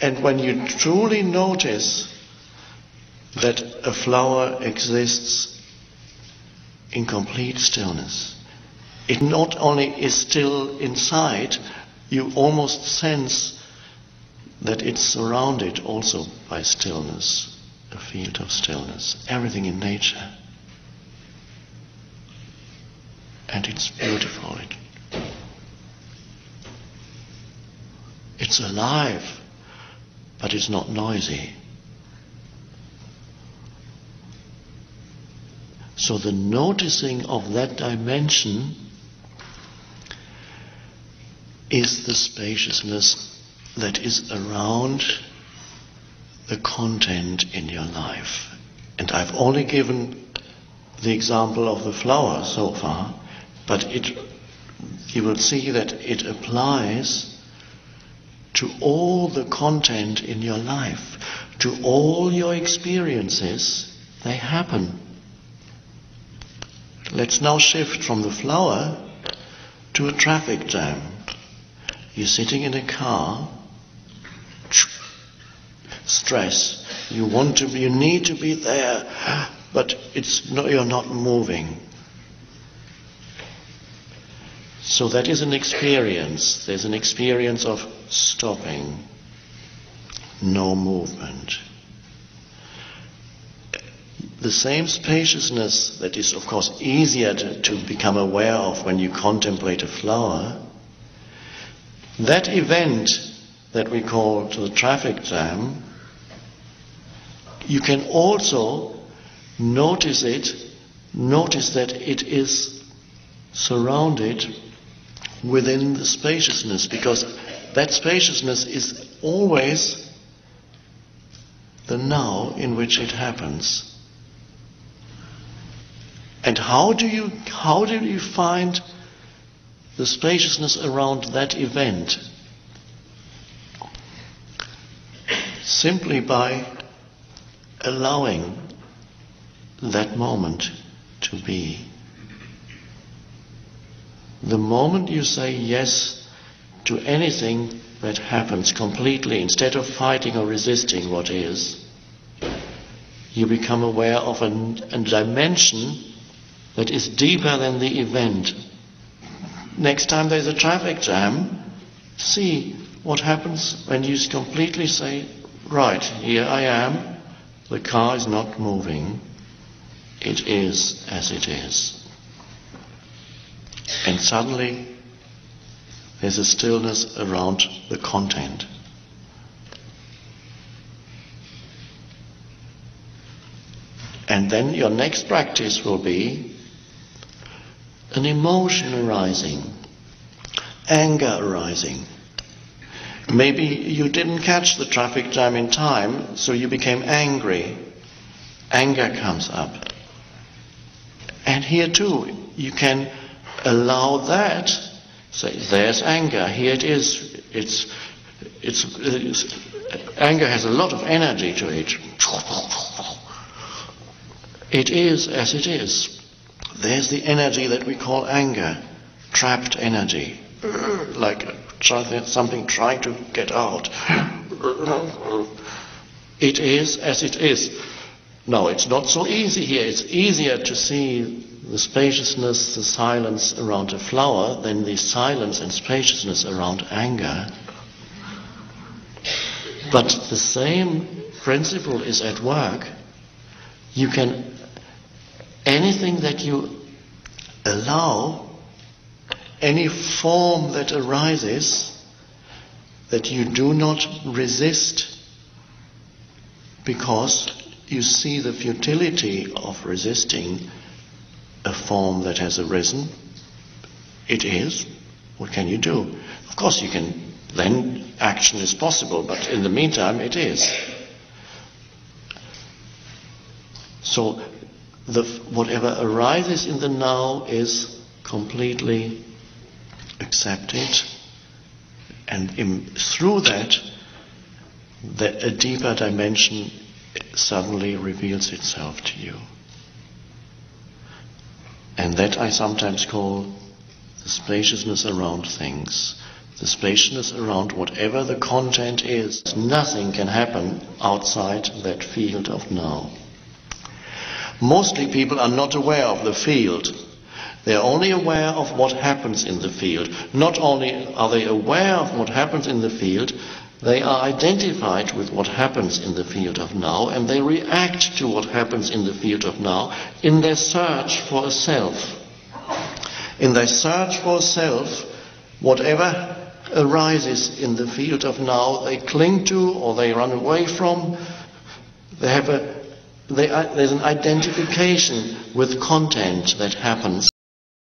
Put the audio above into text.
And when you truly notice that a flower exists in complete stillness, it not only is still inside, you almost sense that it's surrounded also by stillness, a field of stillness, everything in nature. And it's beautiful. It's alive, but it's not noisy. So the noticing of that dimension is the spaciousness that is around the content in your life. And I've only given the example of the flower so far, but you will see that it applies to all the content in your life, to all your experiences. They happen. Let's now shift from the flower to a traffic jam. You're sitting in a car, stress. You need to be there, but you're not moving. So that is an experience. There's an experience of stopping, no movement. The same spaciousness that is, of course, easier to become aware of when you contemplate a flower, that event that we call the traffic jam, you can also notice that it is surrounded within the spaciousness, because that spaciousness is always the now in which it happens. And how do you find the spaciousness around that event? Simply by allowing that moment to be. The moment you say yes to anything that happens completely, instead of fighting or resisting what is, you become aware of a dimension that is deeper than the event. Next time there's a traffic jam, see what happens when you completely say, right, here I am, the car is not moving, it is as it is. And suddenly there's a stillness around the content. And then your next practice will be an emotion arising, anger arising. Maybe you didn't catch the traffic jam in time, so you became angry. Anger comes up. And here too, you can allow that. Say, there's anger. Here it is. Anger has a lot of energy to it. It is as it is. There's the energy that we call anger, trapped energy, like something trying to get out. It is as it is. No, it's not so easy here. It's easier to see the spaciousness, the silence around a flower than the silence and spaciousness around anger. But the same principle is at work. Anything that you allow, any form that arises, that you do not resist, because you see the futility of resisting a form that has arisen. It is. What can you do? Of course you can, then action is possible, but in the meantime it is. So whatever arises in the now is completely accepted, and through that a deeper dimension suddenly reveals itself to you. And that I sometimes call the spaciousness around things, the spaciousness around whatever the content is. Nothing can happen outside that field of now. Mostly people are not aware of the field. They are only aware of what happens in the field. Not only are they aware of what happens in the field, they are identified with what happens in the field of now, and they react to what happens in the field of now in their search for a self. In their search for a self, whatever arises in the field of now, they cling to or they run away from. There's an identification with content that happens